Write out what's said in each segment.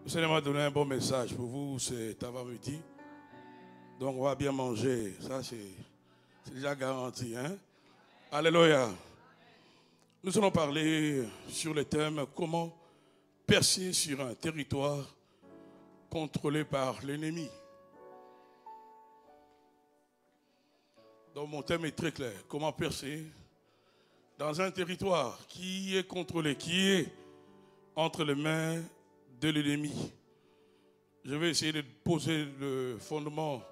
Le Seigneur m'a donné un bon message pour vous, c'est avant-midi. Donc on va bien manger, ça c'est déjà garanti. Hein? Alléluia. Nous allons parler sur le thème comment percer sur un territoire contrôlé par l'ennemi. Donc mon thème est très clair. Comment percer dans un territoire qui est contrôlé, qui est entre les mains de l'ennemi. Je vais essayer de poser le fondement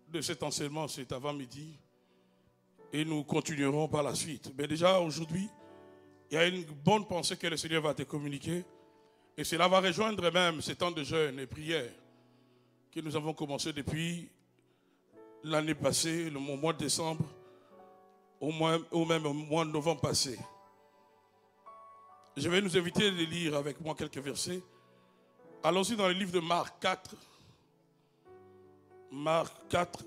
de cet enseignement cet avant-midi et nous continuerons par la suite. Mais déjà aujourd'hui, il y a une bonne pensée que le Seigneur va te communiquer et cela va rejoindre même ces temps de jeûne et prière que nous avons commencé depuis l'année passée, le mois de décembre, ou même au mois de novembre passé. Je vais nous inviter à lire avec moi quelques versets. Allons-y dans le livre de Marc 4. Marc 4.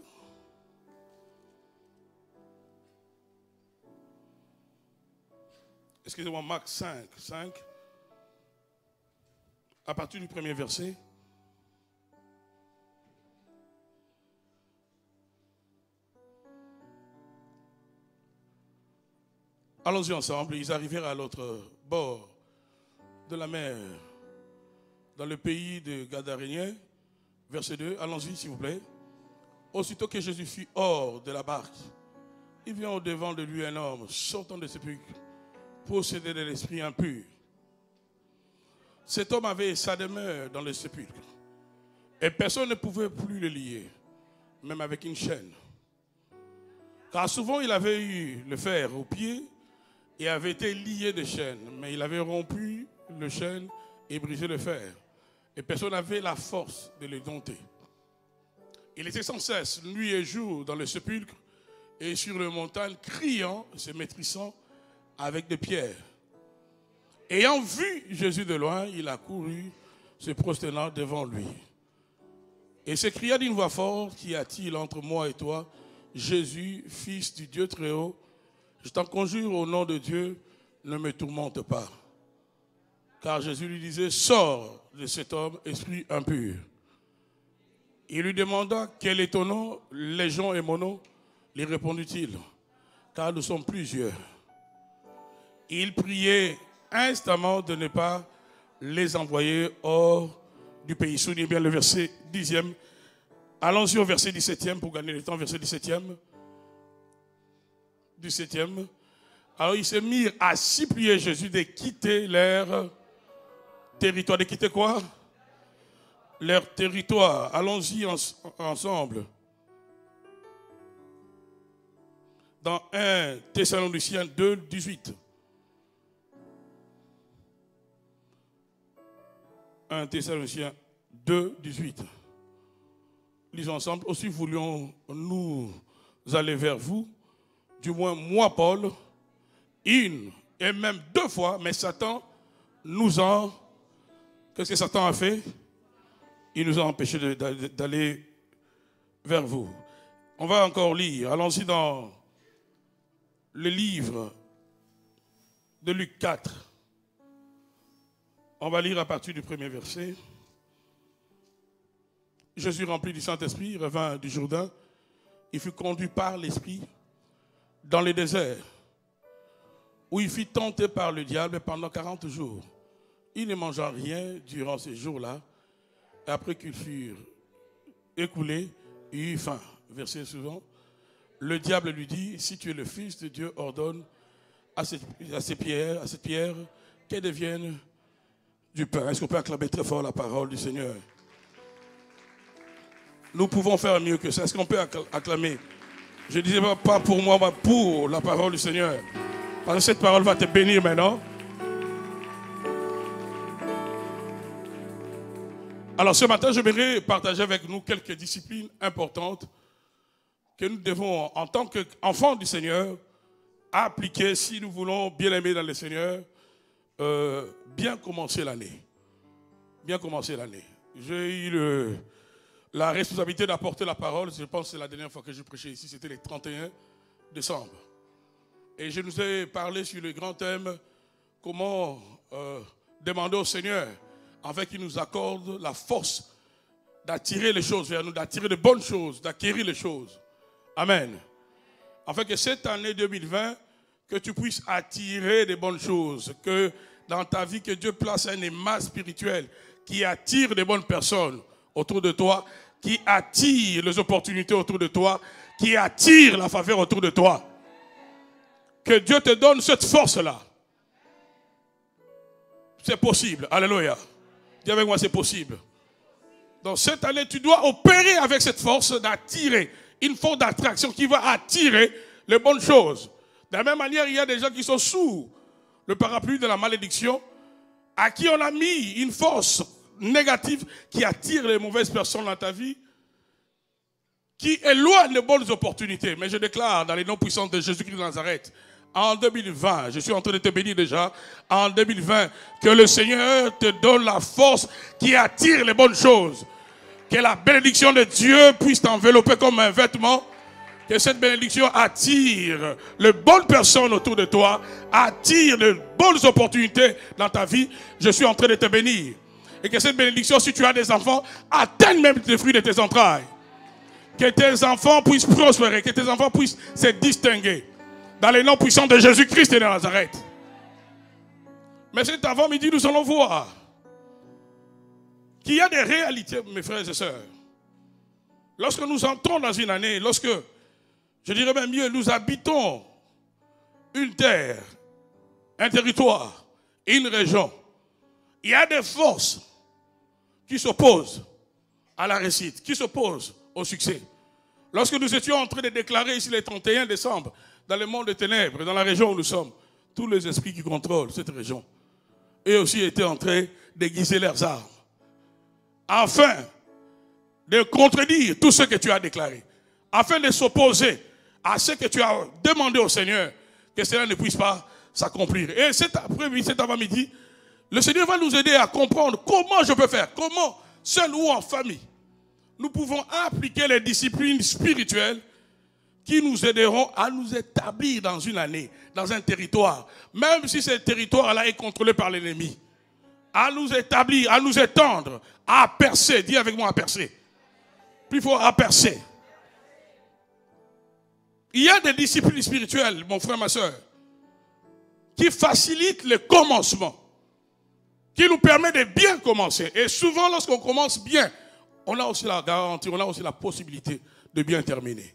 Excusez-moi, Marc 5. À partir du premier verset. Allons-y ensemble. Ils arrivèrent à l'autre bord de la mer, dans le pays de Gadaréniens. Verset 2. Allons-y, s'il vous plaît. Aussitôt que Jésus fut hors de la barque, il vient au-devant de lui un homme sortant de sépulcre, possédé de l'esprit impur. Cet homme avait sa demeure dans le sépulcre, et personne ne pouvait plus le lier, même avec une chaîne. Car souvent il avait eu le fer au pied et avait été lié de chaînes, mais il avait rompu le chêne et brisé le fer, et personne n'avait la force de le dompter. Il était sans cesse, nuit et jour, dans le sépulcre et sur les montagnes, criant, se maîtrisant avec des pierres. Ayant vu Jésus de loin, il a couru, se prosternant devant lui. Et s'écria d'une voix forte, qu'y a-t-il entre moi et toi, Jésus, fils du Dieu très haut? Je t'en conjure au nom de Dieu, ne me tourmente pas. Car Jésus lui disait, sors de cet homme, esprit impur. Il lui demanda, quel est ton nom? Légion et mon nom? Lui répondit-il, car nous sommes plusieurs. Il priait instamment de ne pas les envoyer hors du pays. Souvenez bien le verset 10e. Allons-y au verset 17e pour gagner le temps, verset 17e. 17e. Alors ils se mirent à supplier Jésus de quitter leur territoire. De quitter quoi? Leur territoire. Allons-y ensemble. Dans 1 Thessaloniciens 2, 18. 1 Thessaloniciens 2, 18. Lisons ensemble. Aussi voulions-nous aller vers vous, du moins moi, Paul, une et même deux fois, mais Satan nous a... Qu'est-ce que Satan a fait? Il nous a empêchés d'aller vers vous. On va encore lire. Allons-y dans le livre de Luc 4. On va lire à partir du premier verset. Jésus, rempli du Saint-Esprit, revint du Jourdain. Il fut conduit par l'Esprit dans le désert, où il fut tenté par le diable pendant 40 jours. Il ne mangea rien durant ces jours-là. Après qu'ils furent écoulés, il eut faim. Verset suivant. Le diable lui dit, si tu es le Fils de Dieu, ordonne à cette pierre qu'elle devienne du pain. Est-ce qu'on peut acclamer très fort la parole du Seigneur? Nous pouvons faire mieux que ça. Est-ce qu'on peut acclamer? Je ne disais pas pour moi, mais pour la parole du Seigneur. Parce que cette parole va te bénir maintenant. Alors ce matin, j'aimerais partager avec nous quelques disciplines importantes que nous devons, en tant qu'enfants du Seigneur, appliquer si nous voulons bien aimer dans le Seigneur, bien commencer l'année. Bien commencer l'année. J'ai eu la responsabilité d'apporter la parole. Je pense que c'est la dernière fois que je prêchais ici, c'était le 31 décembre. Et je nous ai parlé sur le grand thème, comment demander au Seigneur afin qu'il nous accorde la force d'attirer les choses vers nous, d'attirer de bonnes choses, d'acquérir les choses. Amen. Afin que cette année 2020, que tu puisses attirer des bonnes choses, que dans ta vie, que Dieu place un aimant spirituel qui attire des bonnes personnes autour de toi, qui attire les opportunités autour de toi, qui attire la faveur autour de toi. Que Dieu te donne cette force-là. C'est possible. Alléluia. Dis avec moi, c'est possible. Donc cette année, tu dois opérer avec cette force d'attirer, une force d'attraction qui va attirer les bonnes choses. De la même manière, il y a des gens qui sont sous le parapluie de la malédiction, à qui on a mis une force négative qui attire les mauvaises personnes dans ta vie, qui éloigne les bonnes opportunités. Mais je déclare dans les noms puissants de Jésus-Christ de Nazareth, en 2020, je suis en train de te bénir déjà, en 2020, que le Seigneur te donne la force qui attire les bonnes choses. Que la bénédiction de Dieu puisse t'envelopper comme un vêtement. Que cette bénédiction attire les bonnes personnes autour de toi, attire les bonnes opportunités dans ta vie. Je suis en train de te bénir. Et que cette bénédiction, si tu as des enfants, atteigne même les fruits de tes entrailles. Que tes enfants puissent prospérer, que tes enfants puissent se distinguer. Dans les noms puissants de Jésus-Christ et de Nazareth. Mais cet avant-midi, nous allons voir qu'il y a des réalités, mes frères et sœurs. Lorsque nous entrons dans une année, lorsque, je dirais même mieux, nous habitons une terre, un territoire, une région, il y a des forces qui s'opposent à la réussite, qui s'opposent au succès. Lorsque nous étions en train de déclarer ici le 31 décembre, dans le monde des ténèbres, dans la région où nous sommes, tous les esprits qui contrôlent cette région, eux aussi étaient en train d'aiguiser leurs armes, afin de contredire tout ce que tu as déclaré, afin de s'opposer à ce que tu as demandé au Seigneur, que cela ne puisse pas s'accomplir. Et cet après-midi, cet avant-midi, le Seigneur va nous aider à comprendre comment je peux faire, comment, seul ou en famille, nous pouvons appliquer les disciplines spirituelles qui nous aideront à nous établir dans une année, dans un territoire, même si ce territoire-là est contrôlé par l'ennemi. À nous établir, à nous étendre, à percer. Dis avec moi, à percer. Plus fort, à percer. Il y a des disciplines spirituelles, mon frère, ma soeur, qui facilitent le commencement, qui nous permettent de bien commencer. Et souvent, lorsqu'on commence bien, on a aussi la garantie, on a aussi la possibilité de bien terminer.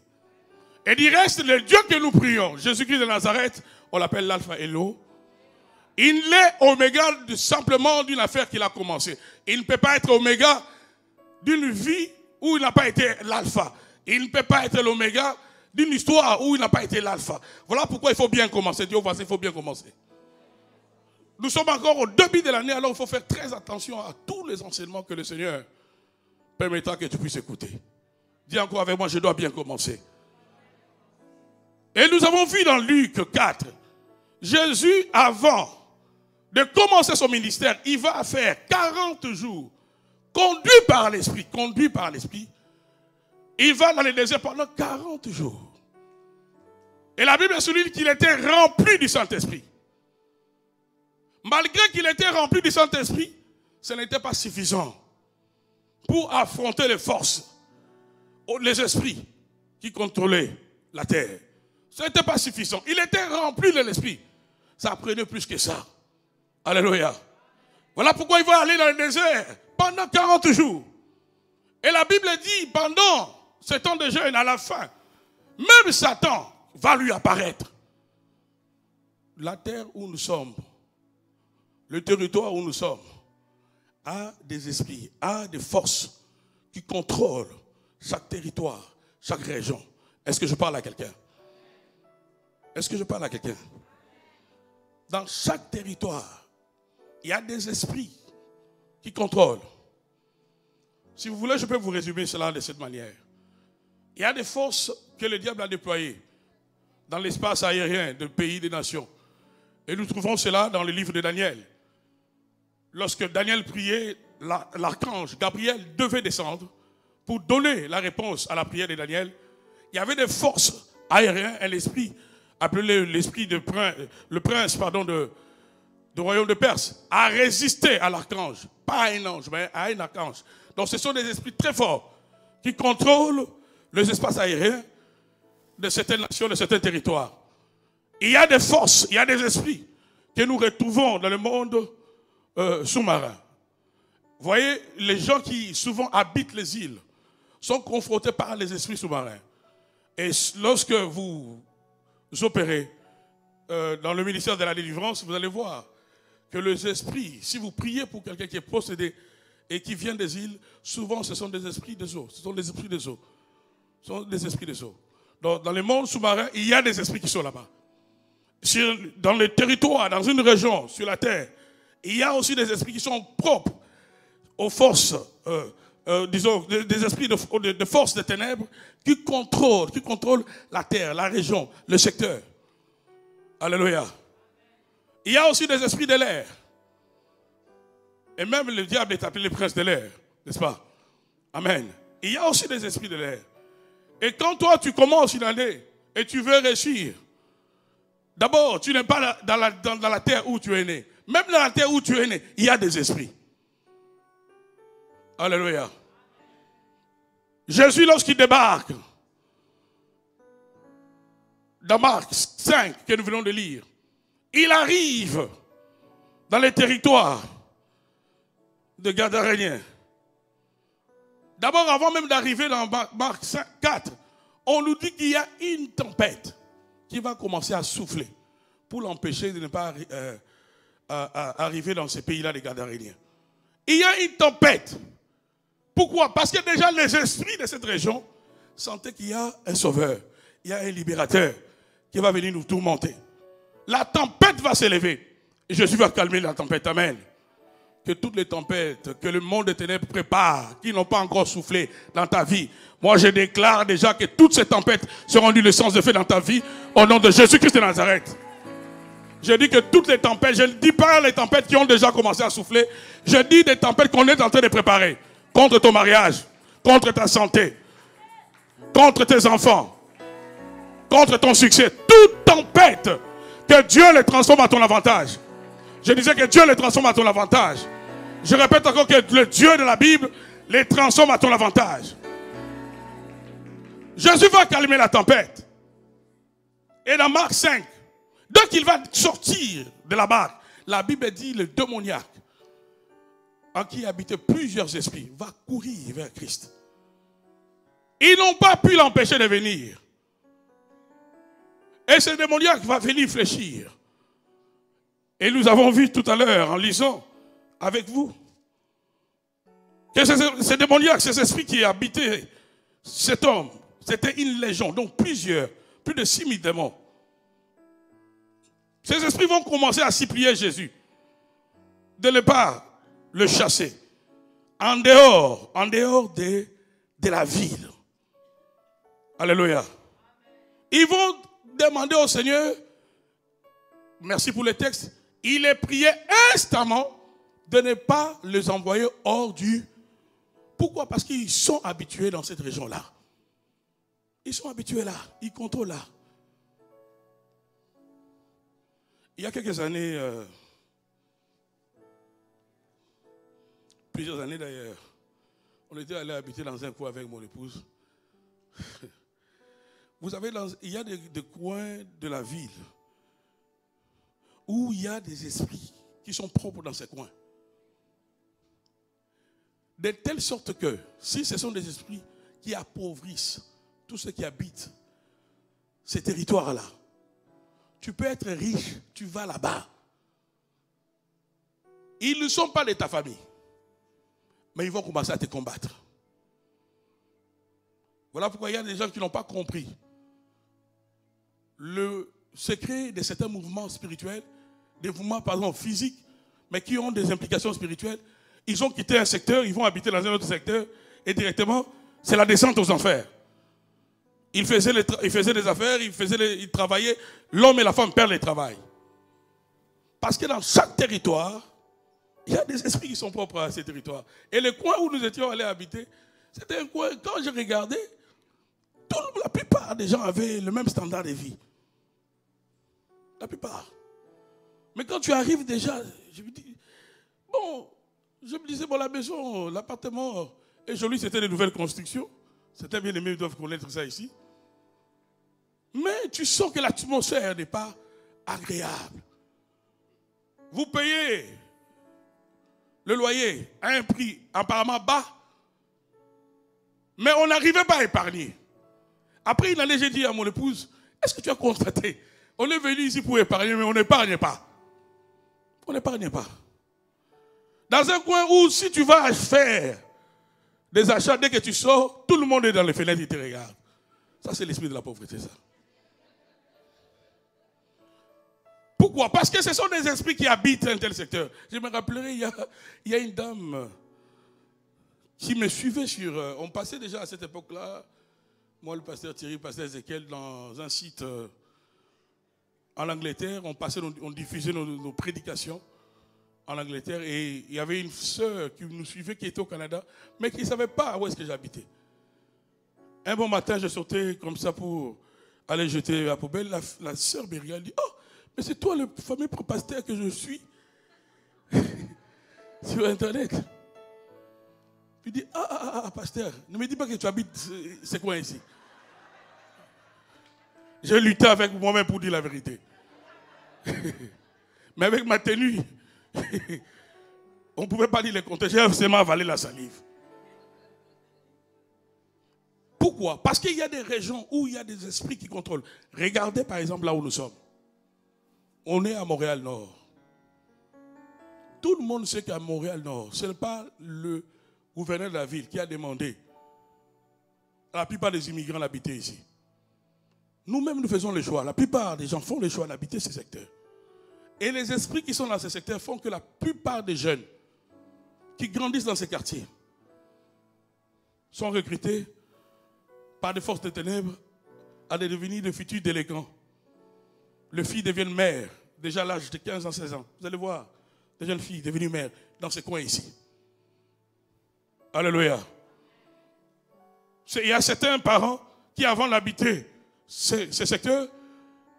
Et du reste, le Dieu que nous prions, Jésus-Christ de Nazareth, on l'appelle l'Alpha et l'O. Il n'est oméga simplement d'une affaire qu'il a commencé. Il ne peut pas être oméga d'une vie où il n'a pas été l'alpha. Il ne peut pas être l'oméga d'une histoire où il n'a pas été l'alpha. Voilà pourquoi il faut bien commencer. Dis au voisin, il faut bien commencer. Nous sommes encore au début de l'année, alors il faut faire très attention à tous les enseignements que le Seigneur permettra que tu puisses écouter. Dis encore avec moi, je dois bien commencer. Et nous avons vu dans Luc 4, Jésus, avant de commencer son ministère, il va faire 40 jours, conduit par l'Esprit. Il va dans le désert pendant 40 jours. Et la Bible souligne qu'il était rempli du Saint-Esprit. Malgré qu'il était rempli du Saint-Esprit, ce n'était pas suffisant pour affronter les forces, les esprits qui contrôlaient la terre. Ce n'était pas suffisant. Il était rempli de l'Esprit. Ça prenait plus que ça. Alléluia. Voilà pourquoi il va aller dans le désert pendant 40 jours. Et la Bible dit, pendant ce temps de jeûne, à la fin, même Satan va lui apparaître. La terre où nous sommes, le territoire où nous sommes, a des esprits, a des forces qui contrôlent chaque territoire, chaque région. Est-ce que je parle à quelqu'un? Est-ce que je parle à quelqu'un? Dans chaque territoire, il y a des esprits qui contrôlent. Si vous voulez, je peux vous résumer cela de cette manière. Il y a des forces que le diable a déployées dans l'espace aérien de pays, des nations. Et nous trouvons cela dans le livre de Daniel. Lorsque Daniel priait, l'archange Gabriel devait descendre pour donner la réponse à la prière de Daniel. Il y avait des forces aériennes, un esprit appelé l'esprit de le prince du royaume de Perse a résisté à l'archange. Pas à un ange, mais à un archange. Donc ce sont des esprits très forts qui contrôlent les espaces aériens de certaines nations, de certains territoires. Il y a des forces, il y a des esprits que nous retrouvons dans le monde sous-marin. Vous voyez, les gens qui souvent habitent les îles sont confrontés par les esprits sous-marins. Et lorsque vous opérez dans le ministère de la délivrance, vous allez voir que les esprits, si vous priez pour quelqu'un qui est possédé et qui vient des îles, souvent ce sont des esprits des eaux. Ce sont des esprits des eaux. Ce sont des esprits des eaux. Donc, dans le monde sous-marin, il y a des esprits qui sont là-bas. Dans les territoires, dans une région, sur la terre, il y a aussi des esprits qui sont propres aux forces, disons, des esprits de forces des ténèbres qui contrôlent la terre, la région, le secteur. Alléluia. Il y a aussi des esprits de l'air. Et même le diable est appelé le prince de l'air, n'est-ce pas? Amen. Il y a aussi des esprits de l'air. Et quand toi, tu commences une année et tu veux réussir, d'abord, tu n'es pas dans la terre où tu es né. Même dans la terre où tu es né, il y a des esprits. Alléluia. Jésus, lorsqu'il débarque, dans Marc 5, que nous venons de lire, il arrive dans les territoires de Gadaréniens. D'abord, avant même d'arriver dans Marc 4, on nous dit qu'il y a une tempête qui va commencer à souffler pour l'empêcher de ne pas arriver dans ces pays-là des Gadaréniens. Il y a une tempête. Pourquoi? Parce que déjà les esprits de cette région sentaient qu'il y a un sauveur, il y a un libérateur qui va venir nous tourmenter. La tempête va s'élever et Jésus va calmer la tempête. Amen. Que toutes les tempêtes que le monde des ténèbres prépare, qui n'ont pas encore soufflé dans ta vie, moi je déclare déjà que toutes ces tempêtes seront d'une sens de feu dans ta vie au nom de Jésus-Christ de Nazareth. Je dis que toutes les tempêtes, je ne dis pas les tempêtes qui ont déjà commencé à souffler, je dis des tempêtes qu'on est en train de préparer contre ton mariage, contre ta santé, contre tes enfants, contre ton succès. Toute tempête, que Dieu les transforme à ton avantage. Je disais que Dieu les transforme à ton avantage. Je répète encore que le Dieu de la Bible les transforme à ton avantage. Jésus va calmer la tempête. Et dans Marc 5, dès qu'il va sortir de la barque, la Bible dit le démoniaque, en qui habitaient plusieurs esprits, va courir vers Christ. Ils n'ont pas pu l'empêcher de venir. Et ce démoniaque va venir fléchir. Et nous avons vu tout à l'heure, en lisant avec vous, que ce démoniaque, ces esprits qui habitaient cet homme, c'était une légion, donc plus de 6000 démons. Ces esprits vont commencer à supplier Jésus de ne pas le chasser en dehors de la ville. Alléluia. Ils vont demander au Seigneur, merci pour le texte, il est prié instamment de ne pas les envoyer hors du... Pourquoi? Parce qu'ils sont habitués dans cette région-là. Ils sont habitués là, ils contrôlent là. Il y a quelques années, plusieurs années d'ailleurs, on était allé habiter dans un coin avec mon épouse. Vous savez, il y a des coins de la ville où il y a des esprits qui sont propres dans ces coins. De telle sorte que, si ce sont des esprits qui appauvrissent tous ceux qui habitent ces territoires-là, tu peux être riche, tu vas là-bas. Ils ne sont pas de ta famille, mais ils vont commencer à te combattre. Voilà pourquoi il y a des gens qui n'ont pas compris le secret de certains mouvements spirituels, des mouvements par exemple physiques, mais qui ont des implications spirituelles. Ils ont quitté un secteur, ils vont habiter dans un autre secteur, et directement, c'est la descente aux enfers. Ils faisaient des affaires, ils travaillaient, l'homme et la femme perdent le travail. Parce que dans chaque territoire, il y a des esprits qui sont propres à ces territoires. Et le coin où nous étions allés habiter, c'était un coin, quand je regardais, la plupart des gens avaient le même standard de vie. La plupart. Mais quand tu arrives déjà, je me dis, bon, je me disais, bon, la maison, l'appartement est joli, c'était des nouvelles constructions. Certains bien aimés doivent connaître ça ici. Mais tu sens que l'atmosphère n'est pas agréable. Vous payez le loyer à un prix apparemment bas, mais on n'arrivait pas à épargner. Après une année, j'ai dit à mon épouse, est-ce que tu as constaté? On est venu ici pour épargner, mais on n'épargne pas. On n'épargne pas. Dans un coin où si tu vas faire des achats, dès que tu sors, tout le monde est dans les fenêtres et te regarde. Ça, c'est l'esprit de la pauvreté, ça. Pourquoi? Parce que ce sont des esprits qui habitent un tel secteur. Je me rappellerai, il y a une dame qui me suivait sur... On passait déjà à cette époque-là, moi, le pasteur Thierry, le pasteur Ezekiel, dans un site en Angleterre. On diffusait nos prédications en Angleterre. Et il y avait une sœur qui nous suivait, qui était au Canada, mais qui ne savait pas où est-ce que j'habitais. Un bon matin, je sortais comme ça pour aller jeter la poubelle. La sœur me regarde et dit, oh, mais c'est toi le fameux pasteur que je suis sur Internet. Je dis, pasteur, ne me dis pas que tu habites ces coins ici. J'ai lutté avec moi-même pour dire la vérité. Mais avec ma tenue, on ne pouvait pas dire les comptes. J'ai seulement avalé la salive. Pourquoi? Parce qu'il y a des régions où il y a des esprits qui contrôlent. Regardez par exemple là où nous sommes. On est à Montréal-Nord. Tout le monde sait qu'à Montréal-Nord, ce n'est pas le gouverneur de la ville qui a demandé à la plupart des immigrants d'habiter ici. Nous-mêmes, nous faisons le choix. La plupart des gens font le choix d'habiter ces secteurs. Et les esprits qui sont dans ces secteurs font que la plupart des jeunes qui grandissent dans ces quartiers sont recrutés par des forces de ténèbres à devenir de futurs délinquants. Les filles deviennent mères, déjà à l'âge de 15 ans, 16 ans. Vous allez voir, des jeunes filles devenues mères dans ces coins ici. Alléluia. Il y a certains parents qui, avant d'habiter ces secteurs,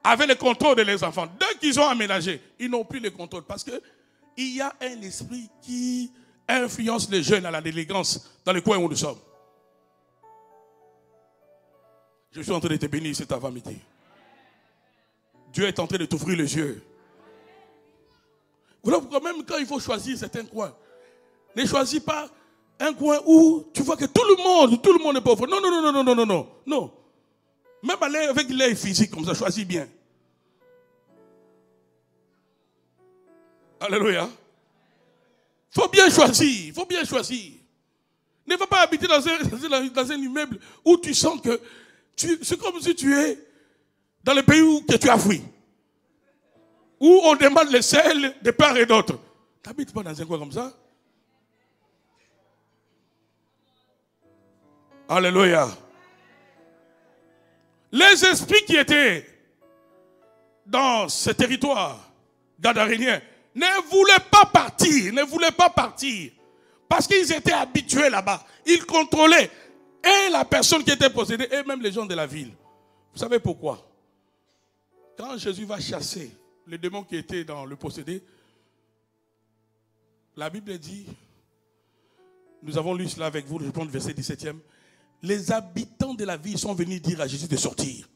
avaient le contrôle de leurs enfants. Dès qu'ils ont aménagé, ils n'ont plus le contrôle. Parce qu'il y a un esprit qui influence les jeunes à la délinquance dans les coins où nous sommes. Je suis en train de te bénir cet avant-midi. Dieu est en train de t'ouvrir les yeux. Voilà pourquoi même quand il faut choisir certains coins, ne choisis pas un coin où tu vois que tout le monde est pauvre. Non, non, non, non, non, non, non, non. Même aller avec l'œil physique comme ça, choisis bien. Alléluia. Il faut bien choisir, il faut bien choisir. Ne va pas habiter dans un immeuble où tu sens que c'est comme si tu es dans le pays où que tu as fui. Où on demande le sel de part et d'autre. Tu n'habites pas dans un coin comme ça. Alléluia. Les esprits qui étaient dans ce territoire gadarénien ne voulaient pas partir, parce qu'ils étaient habitués là-bas. Ils contrôlaient et la personne qui était possédée et même les gens de la ville. Vous savez pourquoi? Quand Jésus va chasser les démons qui étaient dans le possédé, la Bible dit, nous avons lu cela avec vous, je prends le verset 17e, les habitants de la ville sont venus dire à Jésus de sortir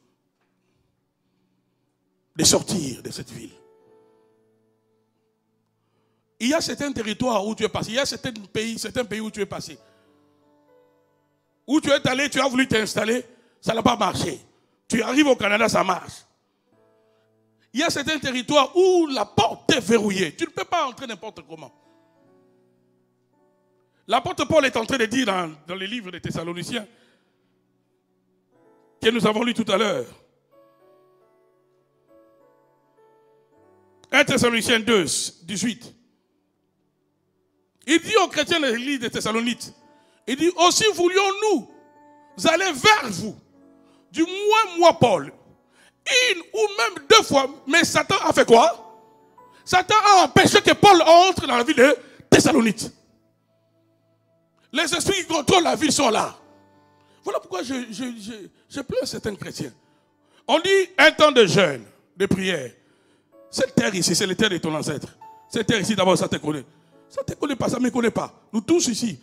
de cette ville. Il y a certains territoires où tu es passé, il y a certains pays où tu es passé. Où tu es allé, tu as voulu t'installer, ça n'a pas marché. Tu arrives au Canada, ça marche. Il y a certains territoires où la porte est verrouillée. Tu ne peux pas entrer n'importe comment. L'apôtre Paul est en train de dire dans les livres des Thessaloniciens, que nous avons lu tout à l'heure. 1 Thessaloniciens 2, 18. Il dit aux chrétiens de l'église des Thessalonites, il dit, aussi voulions-nous aller vers vous, du moins moi Paul, une ou même deux fois, mais Satan a fait quoi? Satan a empêché que Paul entre dans la ville de Thessalonites. Les esprits qui contrôlent la ville sont là. Voilà pourquoi je pleure certains chrétiens. On dit un temps de jeûne, de prière. Cette terre ici, c'est la terre de ton ancêtre. Cette terre ici, d'abord, ça te connaît. Ça ne te connaît pas, ça ne me connaît pas. Nous tous ici,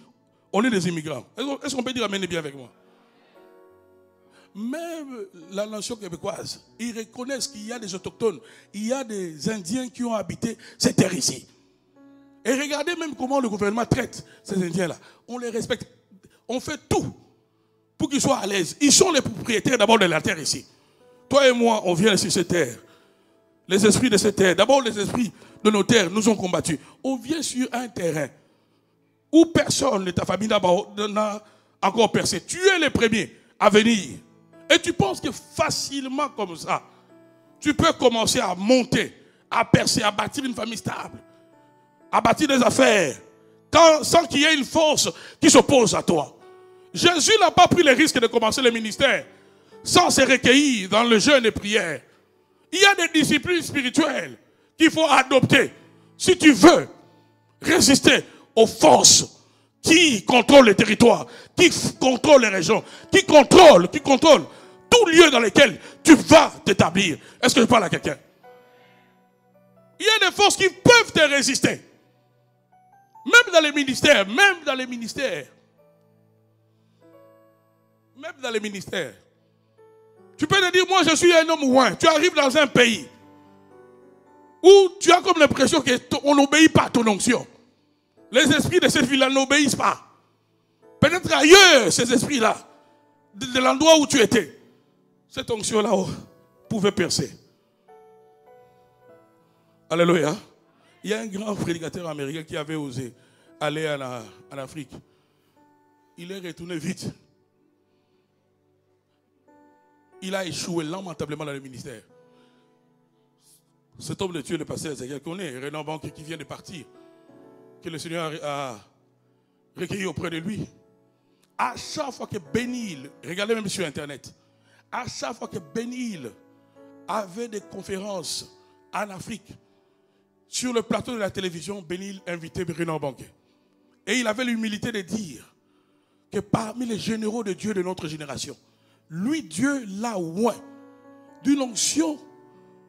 on est des immigrants. Est-ce qu'on peut dire amenez bien avec moi? Même la nation québécoise, ils reconnaissent qu'il y a des autochtones, il y a des Indiens qui ont habité cette terre ici. Et regardez même comment le gouvernement traite ces Indiens-là. On les respecte. On fait tout pour qu'ils soient à l'aise. Ils sont les propriétaires d'abord de la terre ici. Toi et moi, on vient sur cette terre. Les esprits de cette terre, d'abord les esprits de nos terres nous ont combattus. On vient sur un terrain où personne de ta famille n'a encore percé. Tu es le premier à venir. Et tu penses que facilement comme ça, tu peux commencer à monter, à percer, à bâtir une famille stable, à bâtir des affaires, sans qu'il y ait une force qui s'oppose à toi. Jésus n'a pas pris le risque de commencer le ministère sans se recueillir dans le jeûne et prière. Il y a des disciplines spirituelles qu'il faut adopter si tu veux résister aux forces qui contrôlent les territoires, qui contrôlent les régions, qui contrôlent tout lieu dans lequel tu vas t'établir. Est-ce que je parle à quelqu'un? Il y a des forces qui peuvent te résister. Même dans les ministères, même dans les ministères. Tu peux te dire, moi je suis un homme ouin. Tu arrives dans un pays où tu as comme l'impression qu'on n'obéit pas à ton onction. Les esprits de cette ville-là n'obéissent pas. Peut-être ailleurs, ces esprits-là, de l'endroit où tu étais, cette onction-là pouvait percer. Alléluia. Il y a un grand prédicateur américain qui avait osé aller en Afrique. Il est retourné vite. Il a échoué lamentablement dans le ministère. Cet homme de Dieu, le pasteur Ezekiel connaît, Renan Banque qui vient de partir, que le Seigneur a recueilli auprès de lui. À chaque fois que Ben-Il, regardez même sur Internet, à chaque fois que Ben-Il avait des conférences en Afrique, sur le plateau de la télévision, Ben-Il invitait Renan Banque. Et il avait l'humilité de dire que parmi les généraux de Dieu de notre génération, lui, Dieu l'a oint d'une onction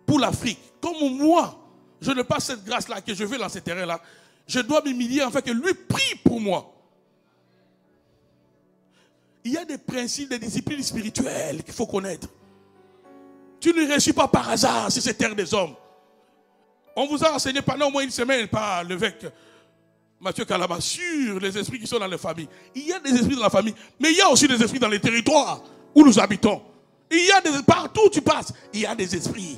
pour l'Afrique. Comme moi, je n'ai pas cette grâce-là, que je vais dans ce terrain-là, je dois m'humilier afin que lui prie pour moi. Il y a des principes, des disciplines spirituelles qu'il faut connaître. Tu ne réussis pas par hasard sur cette terre des hommes. On vous a enseigné pendant au moins une semaine par l'évêque Mathieu Kalama sur les esprits qui sont dans les familles. Il y a des esprits dans la famille, mais il y a aussi des esprits dans les territoires où nous habitons. Il y a partout où tu passes, il y a des esprits.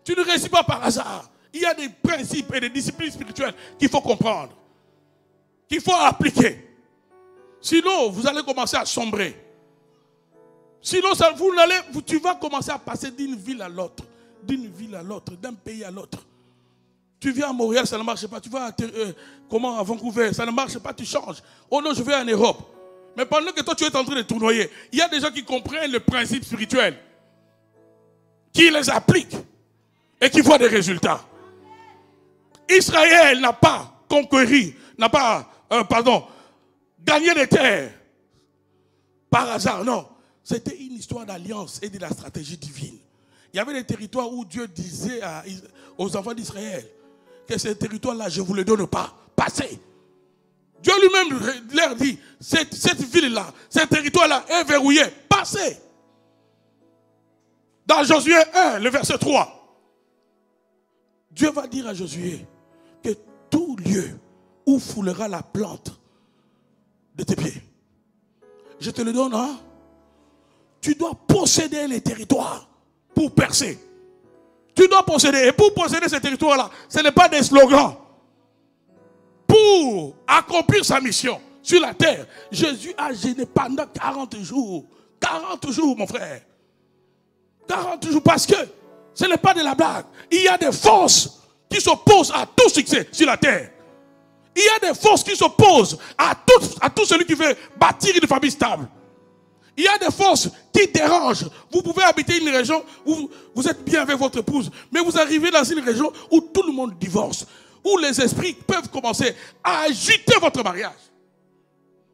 Tu ne réussis pas par hasard. Il y a des principes et des disciplines spirituelles qu'il faut comprendre, qu'il faut appliquer. Sinon, vous allez commencer à sombrer. Sinon, tu vas commencer à passer d'une ville à l'autre, d'un pays à l'autre. Tu viens à Montréal, ça ne marche pas. Tu vas à Vancouver, ça ne marche pas, tu changes. Oh non, je vais en Europe. Mais pendant que toi, tu es en train de tournoyer, il y a des gens qui comprennent le principe spirituel, qui les appliquent et qui voient des résultats. Israël n'a pas conquéri, gagné des terres par hasard, non. C'était une histoire d'alliance et de la stratégie divine. Il y avait des territoires où Dieu disait aux enfants d'Israël que ces territoires-là, je ne vous les donne pas. Passez. Dieu lui-même leur dit, cette ville-là, ce territoire-là est verrouillé. Passez. Dans Josué 1, le verset 3, Dieu va dire à Josué que tout lieu où foulera la plante de tes pieds, je te le donne, hein? Tu dois posséder les territoires pour percer. Tu dois posséder. Et pour posséder ces territoires-là, ce n'est pas des slogans. Pour accomplir sa mission sur la terre, Jésus a gêné pendant 40 jours. 40 jours, mon frère. 40 jours, parce que ce n'est pas de la blague. Il y a des forces qui s'opposent à tout succès sur la terre. Il y a des forces qui s'opposent à tout celui qui veut bâtir une famille stable. Il y a des forces qui dérangent. Vous pouvez habiter une région où vous êtes bien avec votre épouse, mais vous arrivez dans une région où tout le monde divorce, où les esprits peuvent commencer à agiter votre mariage.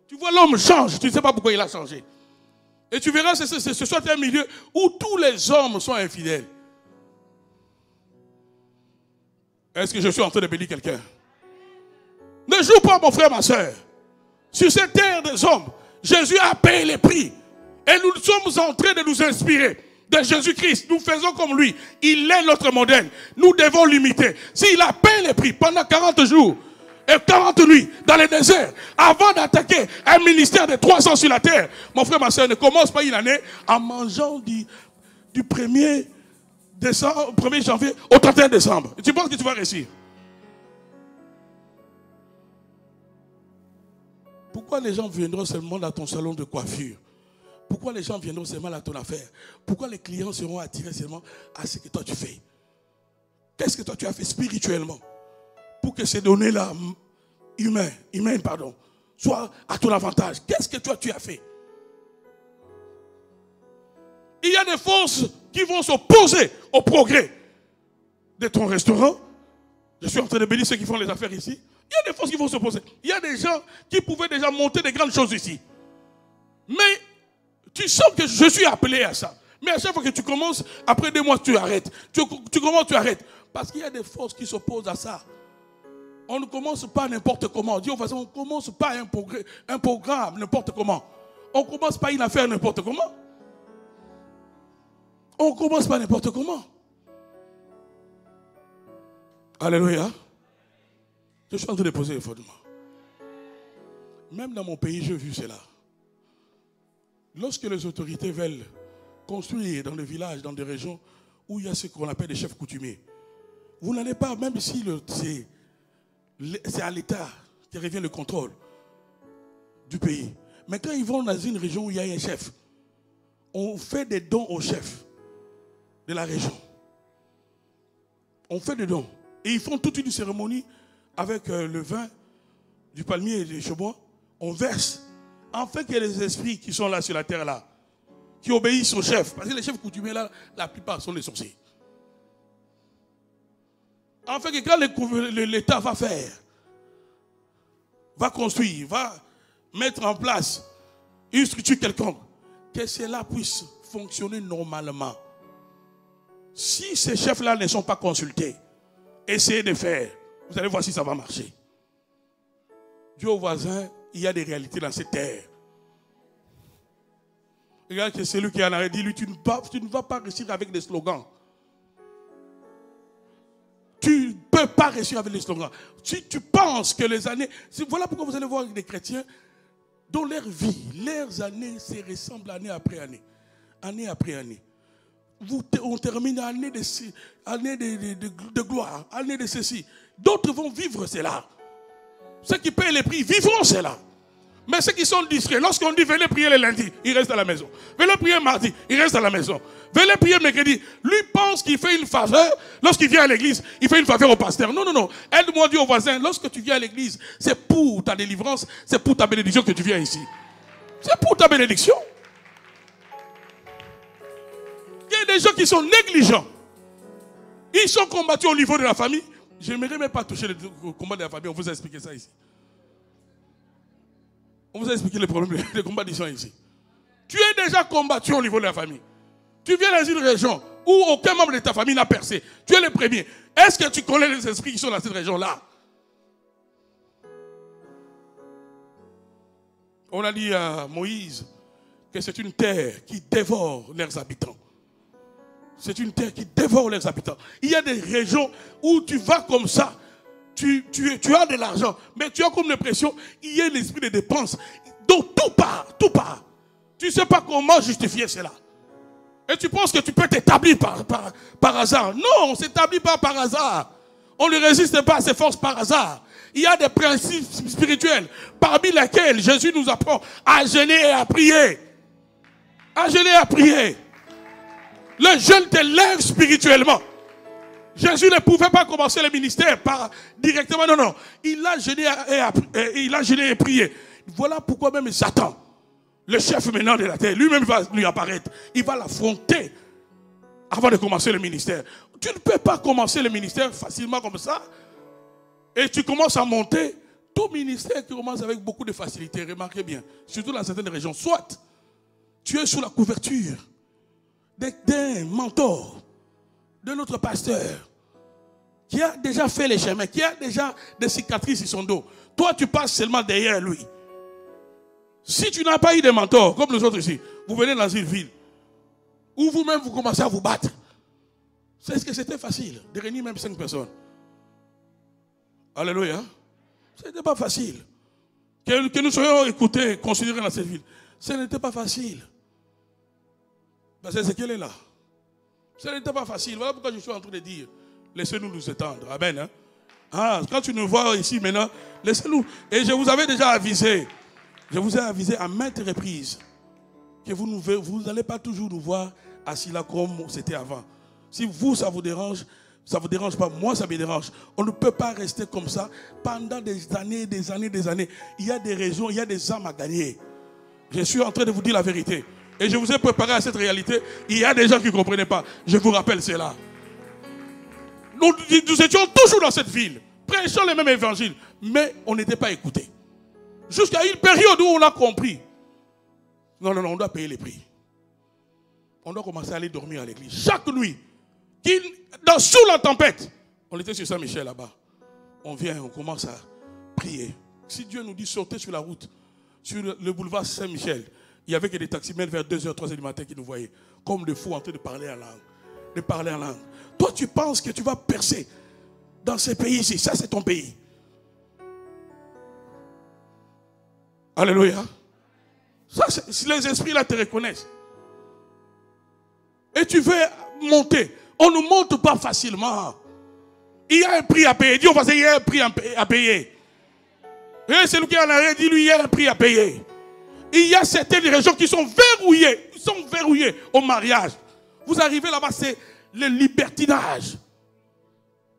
Tu vois, l'homme change, tu ne sais pas pourquoi il a changé. Et tu verras, ce soit un milieu où tous les hommes sont infidèles. Est-ce que je suis en train de bénir quelqu'un? Ne joue pas, mon frère, ma soeur. Sur cette terre des hommes, Jésus a payé les prix. Et nous sommes en train de nous inspirer de Jésus-Christ. Nous faisons comme lui. Il est notre modèle. Nous devons l'imiter. S'il a payé les prix pendant 40 jours et 40 nuits dans le désert, avant d'attaquer un ministère de 300 sur la terre, mon frère, ma soeur, ne commence pas une année en mangeant du 1er janvier au 31 décembre. Tu penses que tu vas réussir? Pourquoi les gens viendront seulement dans ton salon de coiffure? Pourquoi les gens viendront seulement à ton affaire? Pourquoi les clients seront attirés seulement à ce que toi tu fais? Qu'est-ce que toi tu as fait spirituellement pour que ces données-là, humaines, soient à ton avantage? Qu'est-ce que toi tu as fait? Il y a des forces qui vont s'opposer au progrès de ton restaurant. Je suis en train de bénir ceux qui font les affaires ici. Il y a des forces qui vont s'opposer. Il y a des gens qui pouvaient déjà monter des grandes choses ici. Mais tu sens que je suis appelé à ça. Mais à chaque fois que tu commences, après 2 mois, tu arrêtes. Tu commences, tu arrêtes. Parce qu'il y a des forces qui s'opposent à ça. On ne commence pas n'importe comment. On dit, on ne commence pas un programme n'importe comment. On ne commence pas une affaire n'importe comment. On ne commence pas n'importe comment. Alléluia. Je suis en train de poser les fondements. Même dans mon pays, j'ai vu cela. Lorsque les autorités veulent construire dans des villages, dans des régions où il y a ce qu'on appelle des chefs coutumiers, vous n'allez pas, même si c'est à l'État qui revient le contrôle du pays. Mais quand ils vont dans une région où il y a un chef, on fait des dons au chef de la région. On fait des dons. Et ils font toute une cérémonie avec le vin du palmier et des chaudrons. On verse. En fait, il y a des esprits qui sont là sur la terre, là, qui obéissent au chef. Parce que les chefs coutumiers, là, la plupart sont des sorciers. En fait, quand l'État va faire, va construire, va mettre en place une structure quelconque, que cela puisse fonctionner normalement. Si ces chefs-là ne sont pas consultés, essayez de faire. Vous allez voir si ça va marcher. Dieu au voisin, il y a des réalités dans cette terre. Regarde que c'est lui qui en a dit, lui, tu ne vas pas réussir avec des slogans. Tu ne peux pas réussir avec les slogans. Si tu penses que les années... Voilà pourquoi vous allez voir des chrétiens dont leur vie, leurs années se ressemblent année après année. Année après année. On termine année de gloire, année de ceci. D'autres vont vivre cela. Ceux qui payent les prix vivront cela. Mais ceux qui sont discrets, lorsqu'on dit venez prier le lundi, ils restent à la maison. Venez prier mardi, ils restent à la maison. Venez prier mercredi. Lui pense qu'il fait une faveur. Lorsqu'il vient à l'église, il fait une faveur au pasteur. Non, non, non. Aide-moi Dieu au voisin. Lorsque tu viens à l'église, c'est pour ta délivrance, c'est pour ta bénédiction que tu viens ici. C'est pour ta bénédiction. Il y a des gens qui sont négligents. Ils sont combattus au niveau de la famille. Je n'aimerais même pas toucher le combat de la famille. On vous a expliqué ça ici. On vous a expliqué les problèmes, les combats qui sont ici. Tu es déjà combattu au niveau de la famille. Tu viens dans une région où aucun membre de ta famille n'a percé. Tu es le premier. Est-ce que tu connais les esprits qui sont dans cette région-là? On a dit à Moïse que c'est une terre qui dévore leurs habitants. C'est une terre qui dévore leurs habitants. Il y a des régions où tu vas comme ça. Tu as de l'argent, mais tu as comme l'impression qu'il y a l'esprit de dépense. Donc tout part, tout part. Tu ne sais pas comment justifier cela. Et tu penses que tu peux t'établir par hasard. Non, on ne s'établit pas par hasard. On ne résiste pas à ces forces par hasard. Il y a des principes spirituels parmi lesquels Jésus nous apprend à jeûner et à prier. À jeûner et à prier. Le jeûne te lève spirituellement. Jésus ne pouvait pas commencer le ministère directement. Non, non. Il a jeûné et prié. Voilà pourquoi même Satan, le chef maintenant de la terre, lui-même va lui apparaître. Il va l'affronter avant de commencer le ministère. Tu ne peux pas commencer le ministère facilement comme ça. Et tu commences à monter. Tout ministère qui commence avec beaucoup de facilité, remarquez bien, surtout dans certaines régions. Soit tu es sous la couverture d'un mentor, de notre pasteur, qui a déjà fait les chemins, qui a déjà des cicatrices sur son dos. Toi, tu passes seulement derrière lui. Si tu n'as pas eu de mentor, comme nous autres ici, vous venez dans une ville, où vous-même vous commencez à vous battre. C'est ce que c'était facile, de réunir même 5 personnes. Alléluia. Ce n'était pas facile. Que nous soyons écoutés, considérés dans cette ville. Ce n'était pas facile. Parce que c'est qu'elle est là. Ce n'était pas facile. Voilà pourquoi je suis en train de dire, laissez-nous nous étendre. Amen. Hein? Ah, quand tu nous vois ici maintenant, laissez-nous. Et je vous avais déjà avisé. Je vous ai avisé à maintes reprises que vous n'allez pas toujours nous voir assis là comme c'était avant. Si vous, ça vous dérange pas. Moi, ça me dérange. On ne peut pas rester comme ça pendant des années, des années, des années. Il y a des raisons, il y a des âmes à gagner. Je suis en train de vous dire la vérité. Et je vous ai préparé à cette réalité. Il y a des gens qui ne comprenaient pas. Je vous rappelle cela. Nous étions toujours dans cette ville, prêchant le même évangile. Mais on n'était pas écoutés. Jusqu'à une période où on a compris. Non, on doit payer les prix. On doit commencer à aller dormir à l'église. Chaque nuit, sous la tempête, on était sur Saint-Michel là-bas. On vient, on commence à prier. Si Dieu nous dit sortez sur la route, sur le boulevard Saint-Michel, il n'y avait que des taximens vers 2h, 3h du matin qui nous voyaient. Comme des fous en train de parler en langue. De parler en langue. Toi, tu penses que tu vas percer dans ces pays-ci. Ça, c'est ton pays. Alléluia. Ça, si les esprits là te reconnaissent. Et tu veux monter. On ne monte pas facilement. Il y a un prix à payer. Dis au voisin, il y a un prix à payer. Et celui qui en a dit, lui, il y a un prix à payer. Il y a certaines régions qui sont verrouillées. Ils sont verrouillées au mariage. Vous arrivez là-bas, c'est le libertinage.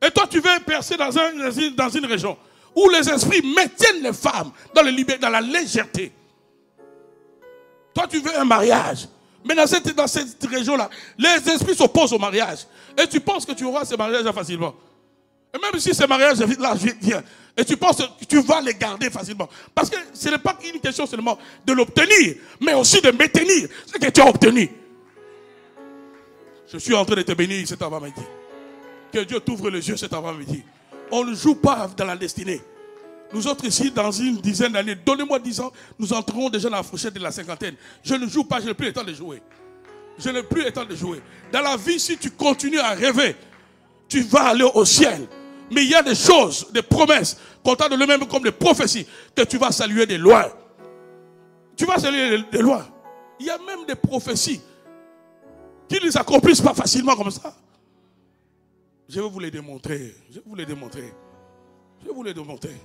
Et toi, tu veux percer dans une région où les esprits maintiennent les femmes dans la légèreté. Toi, tu veux un mariage. Mais dans cette région-là, les esprits s'opposent au mariage. Et tu penses que tu auras ce mariage facilement. Et même si ce mariage-là vient, et tu penses que tu vas les garder facilement. Parce que ce n'est pas une question seulement de l'obtenir, mais aussi de maintenir ce que tu as obtenu. Je suis en train de te bénir cet avant-midi. Que Dieu t'ouvre les yeux cet avant-midi. On ne joue pas dans la destinée. Nous autres ici, dans une dizaine d'années, donnez-moi 10 ans, nous entrerons déjà dans la fourchette de la cinquantaine. Je ne joue pas, je n'ai plus le temps de jouer. Je n'ai plus le temps de jouer. Dans la vie, si tu continues à rêver, tu vas aller au ciel. Mais il y a des choses, des promesses, qu'on t'a donné même comme des prophéties, que tu vas saluer de loin. Tu vas saluer de loin. Il y a même des prophéties qui ne les accomplissent pas facilement comme ça. Je vais vous les démontrer. Je vais vous les démontrer. Je vais vous les démontrer.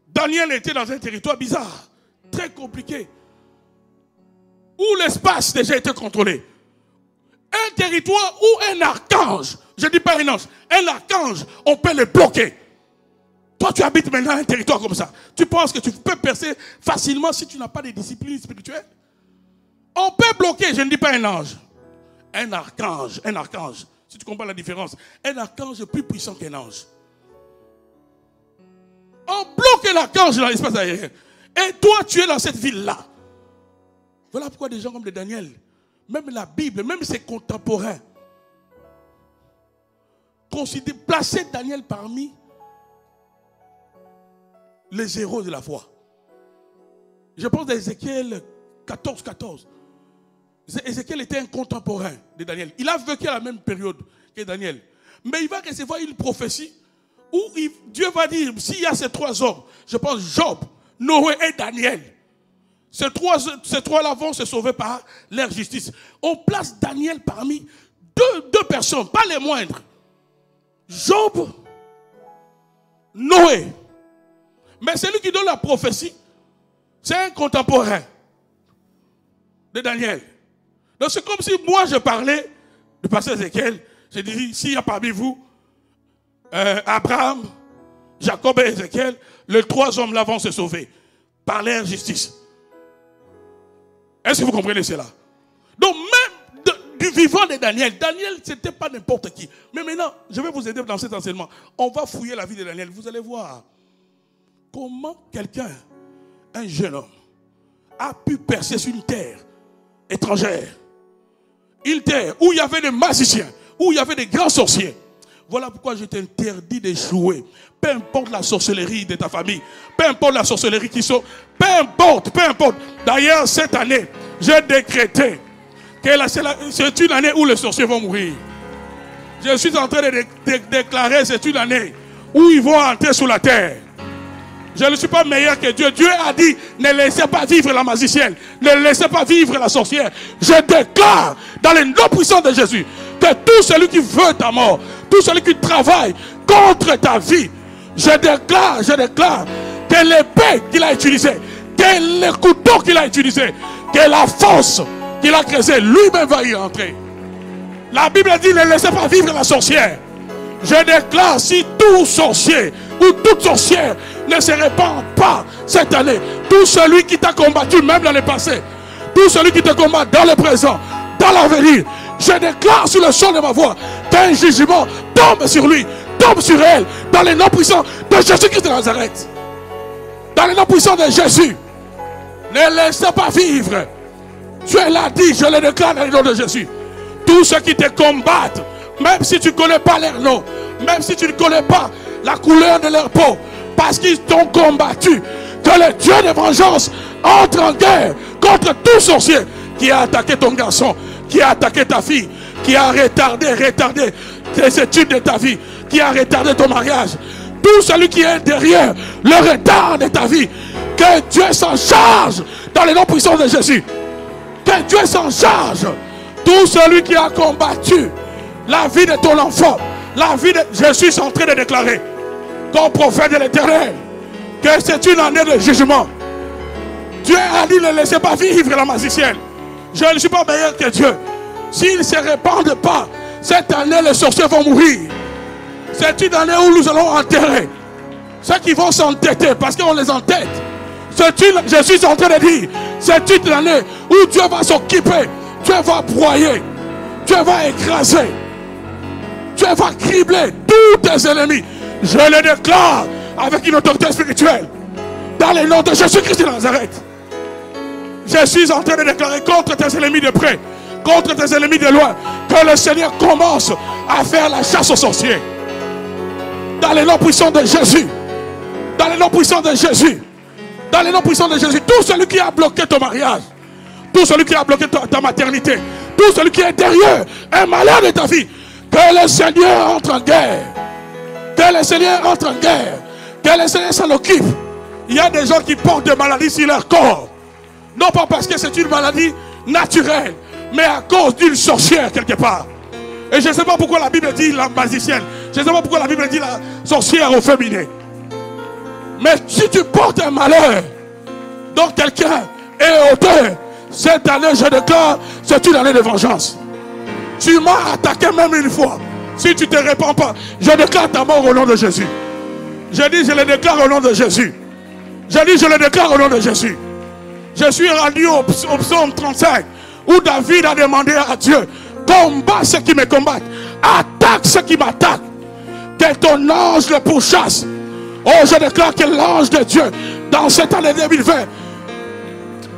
Daniel était dans un territoire bizarre, très compliqué, où l'espace déjà était contrôlé. Un territoire où un archange, je ne dis pas un ange, un archange, on peut le bloquer. Toi, tu habites maintenant un territoire comme ça. Tu penses que tu peux percer facilement si tu n'as pas de discipline spirituelle? On peut bloquer, je ne dis pas un ange. Un archange, un archange. Si tu comprends la différence, un archange est plus puissant qu'un ange. On bloque l'archange dans l'espace aérien. Et toi, tu es dans cette ville-là. Voilà pourquoi des gens comme Daniel, même la Bible, même ses contemporains, plaçaient Daniel parmi les héros de la foi. Je pense d'Ézéchiel 14. Ézéchiel était un contemporain de Daniel. Il a vécu à la même période que Daniel. Mais il va recevoir une prophétie où Dieu va dire, s'il y a ces 3 hommes, je pense Job, Noé et Daniel, ces trois-là vont se sauver par leur justice. On place Daniel parmi deux personnes, pas les moindres. Job, Noé. Mais celui qui donne la prophétie, c'est un contemporain de Daniel. Donc c'est comme si moi je parlais du pasteur Ézéchiel. Je dis, s'il y a parmi vous Abraham, Jacob et Ézéchiel, les 3 hommes là vont se sauver par leur justice. Est-ce que vous comprenez cela? Donc même du vivant de Daniel, ce n'était pas n'importe qui. Mais maintenant, je vais vous aider dans cet enseignement. On va fouiller la vie de Daniel. Vous allez voir comment quelqu'un, un jeune homme, a pu percer sur une terre étrangère. Une terre où il y avait des magiciens, où il y avait des grands sorciers, Voilà pourquoi je t'interdis de jouer. Peu importe la sorcellerie de ta famille, peu importe la sorcellerie qui sont, peu importe. D'ailleurs, cette année, j'ai décrété que c'est une année où les sorciers vont mourir. Je suis en train de déclarer que c'est une année où ils vont entrer sous la terre. Je ne suis pas meilleur que Dieu. Dieu a dit, ne laissez pas vivre la magicienne, ne laissez pas vivre la sorcière. Je déclare dans le nom puissant de Jésus que tout celui qui veut ta mort, tout celui qui travaille contre ta vie, je déclare que l'épée qu'il a utilisée, que le couteau qu'il a utilisé, que la force qu'il a créée, lui-même va y entrer. La Bible dit, ne laissez pas vivre la sorcière. Je déclare, si tout sorcier ou toute sorcière ne se répand pas cette année, tout celui qui t'a combattu même dans le passé, tout celui qui te combat dans le présent, dans l'avenir, je déclare sur le son de ma voix qu'un jugement tombe sur lui, tombe sur elle, dans le nom puissant de Jésus-Christ de Nazareth. Dans le nom puissant de Jésus, ne laissez pas vivre. Dieu l'a dit, je le déclare dans le nom de Jésus. Tous ceux qui te combattent, même si tu ne connais pas leur nom, même si tu ne connais pas la couleur de leur peau, parce qu'ils t'ont combattu, que le Dieu de vengeance entre en guerre contre tout sorcier qui a attaqué ton garçon, qui a attaqué ta fille, qui a retardé les études de ta vie, qui a retardé ton mariage. Tout celui qui est derrière le retard de ta vie, que Dieu s'en charge dans le nom puissant de Jésus. Que Dieu s'en charge. Tout celui qui a combattu la vie de ton enfant, la vie de... Je suis en train de déclarer, comme prophète de l'Éternel, que c'est une année de jugement. Dieu a dit, ne laissez pas vivre la magicienne. Je ne suis pas meilleur que Dieu. S'ils ne se répandent pas, cette année les sorciers vont mourir. C'est une année où nous allons enterrer ceux qui vont s'entêter, parce qu'on les entête. Je suis en train de dire, c'est une année où Dieu va s'occuper, Dieu va broyer, Dieu va écraser, Dieu va cribler tous tes ennemis. Je le déclare avec une autorité spirituelle, dans le nom de Jésus-Christ de Nazareth. Je suis en train de déclarer contre tes ennemis de près, contre tes ennemis de loin, que le Seigneur commence à faire la chasse aux sorciers. Dans le nom puissant de Jésus, dans le nom puissant de Jésus, dans le nom puissant de Jésus, tout celui qui a bloqué ton mariage, tout celui qui a bloqué ta maternité, tout celui qui est derrière un malheur de ta vie, que le Seigneur entre en guerre, que le Seigneur entre en guerre, que le Seigneur s'en occupe. Il y a des gens qui portent des maladies sur leur corps, non pas parce que c'est une maladie naturelle, mais à cause d'une sorcière quelque part. Et je ne sais pas pourquoi la Bible dit la magicienne, je ne sais pas pourquoi la Bible dit la sorcière au féminin. Mais si tu portes un malheur, donc quelqu'un est auteur, cette année je déclare, c'est une année de vengeance. Tu m'as attaqué même une fois. Si tu ne te répands pas, je déclare ta mort au nom de Jésus. Je dis, je le déclare au nom de Jésus. Je dis, je le déclare au nom de Jésus. Je suis rendu au psaume 35, où David a demandé à Dieu, combat ceux qui me combattent, attaque ceux qui m'attaquent, que ton ange le pourchasse. Oh, je déclare que l'ange de Dieu, dans cette année 2020,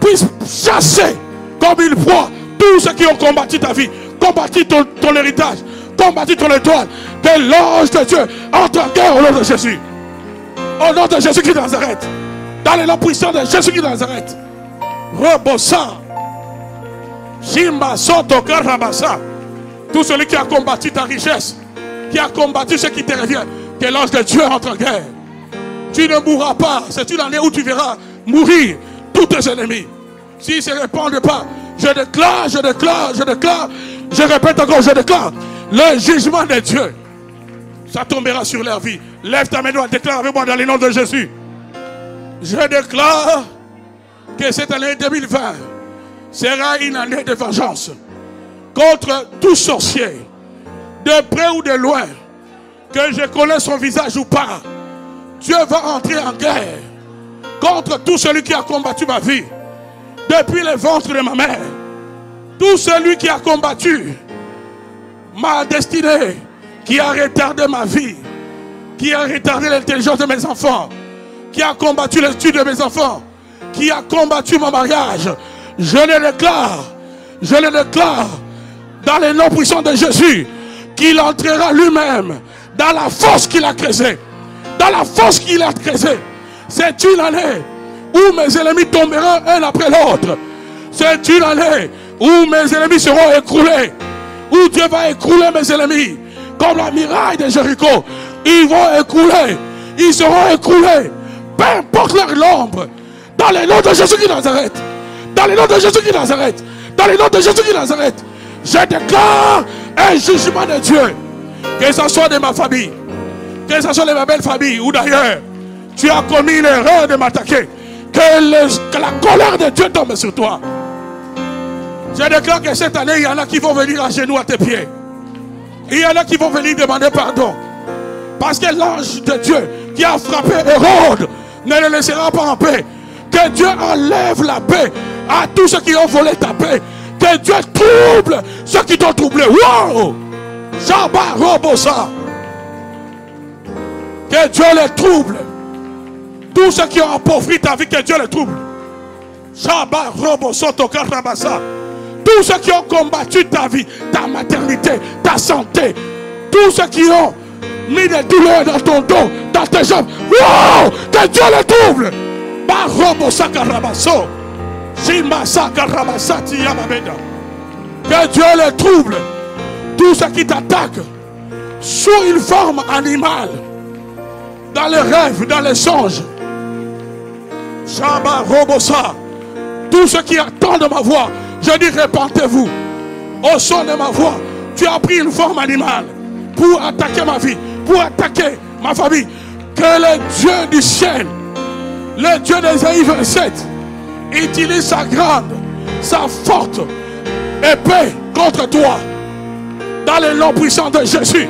puisse chasser comme il voit tous ceux qui ont combattu ta vie, combattu ton héritage, combattu ton étoile. Que l'ange de Dieu entre en guerre au nom de Jésus. Au nom de Jésus-Christ de Nazareth. Dans le nom puissant de Jésus-Christ de Nazareth. Rebossa. Shimba Soto Karabasa. Tout celui qui a combattu ta richesse, qui a combattu ce qui te revient, que l'ange de Dieu entre en guerre. Tu ne mourras pas. C'est une année où tu verras mourir tous tes ennemis. S'ils ne se répandent pas, je déclare, je répète encore, je déclare le jugement de Dieu. Ça tombera sur leur vie. Lève ta main droite, déclare avec moi dans le nom de Jésus. Je déclare que cette année 2020 sera une année de vengeance contre tout sorcier, de près ou de loin, que je connais son visage ou pas. Dieu va entrer en guerre contre tout celui qui a combattu ma vie depuis le ventre de ma mère. Tout celui qui a combattu ma destinée, qui a retardé ma vie, qui a retardé l'intelligence de mes enfants, qui a combattu l'étude de mes enfants, qui a combattu mon mariage, je le déclare dans le nom puissant de Jésus, qu'il entrera lui-même dans la fosse qu'il a creusée. Dans la fosse qu'il a creusée. C'est une année où mes ennemis tomberont un après l'autre. C'est une année où mes ennemis seront écroulés. Où Dieu va écrouler mes ennemis. Comme la muraille de Jéricho. Ils vont écrouler. Ils seront écroulés. Peu importe leur nombre. Dans le nom de Jésus qui Nazareth. Dans le nom de Jésus qui Nazareth. Dans le nom de Jésus qui Nazareth. Je déclare un jugement de Dieu. Que ce soit de ma famille. Que ce soit de ma belle famille. Ou d'ailleurs. Tu as commis l'erreur de m'attaquer. Que la colère de Dieu tombe sur toi. Je déclare que cette année, il y en a qui vont venir à genoux à tes pieds. Il y en a qui vont venir demander pardon. Parce que l'ange de Dieu qui a frappé Hérode ne le laissera pas en paix. Que Dieu enlève la paix à tous ceux qui ont volé ta paix. Que Dieu trouble ceux qui t'ont troublé. Wow! Shabbat Robosa. Que Dieu les trouble. Tous ceux qui ont appauvri ta vie, que Dieu les trouble. Shabbat Robosa Tokarabasa. Tous ceux qui ont combattu ta vie, ta maternité, ta santé. Tous ceux qui ont mis des douleurs dans ton dos, dans tes jambes. Wow! Que Dieu les trouble. Barobosa Karabaso. Shimasa Karabasati Yamabeda. Que Dieu les trouble. Tous ceux qui t'attaquent sous une forme animale, dans les rêves, dans les songes. Shaba Robosa. Tous ceux qui attendent ma voix, je dis répentez-vous. Au son de ma voix, tu as pris une forme animale pour attaquer ma vie, pour attaquer ma famille. Que le Dieu du ciel, le Dieu d'Ésaïe 27, utilise sa grande, sa forte épée contre toi. Dans le nom puissant de Jésus.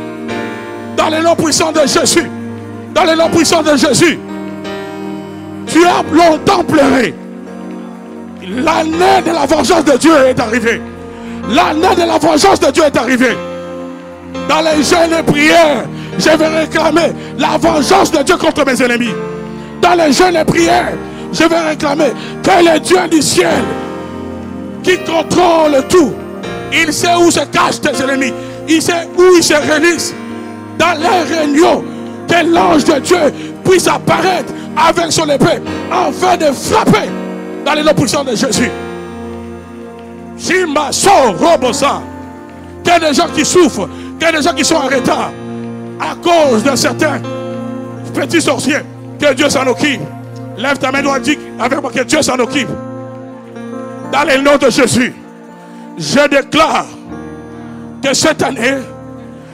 Dans le nom puissant de Jésus. Dans le nom puissant de Jésus. Tu as longtemps pleuré. L'année de la vengeance de Dieu est arrivée. L'année de la vengeance de Dieu est arrivée. Dans les jeûnes et prières, je vais réclamer la vengeance de Dieu contre mes ennemis. Dans les jeûnes et prières, je vais réclamer que le Dieu du ciel qui contrôle tout, il sait où se cachent tes ennemis. Il sait où ils se réunissent. Dans les réunions, que l'ange de Dieu puisse apparaître avec son épée afin de frapper dans les noms puissants de Jésus. Shimaso Robosa. Qu'il y a des gens qui souffrent, qu'il y a des gens qui sont en retard à cause de certains petits sorciers. Que Dieu s'en occupe. Lève ta main droite, dis avec moi que Dieu s'en occupe. Dans le nom de Jésus, je déclare que cette année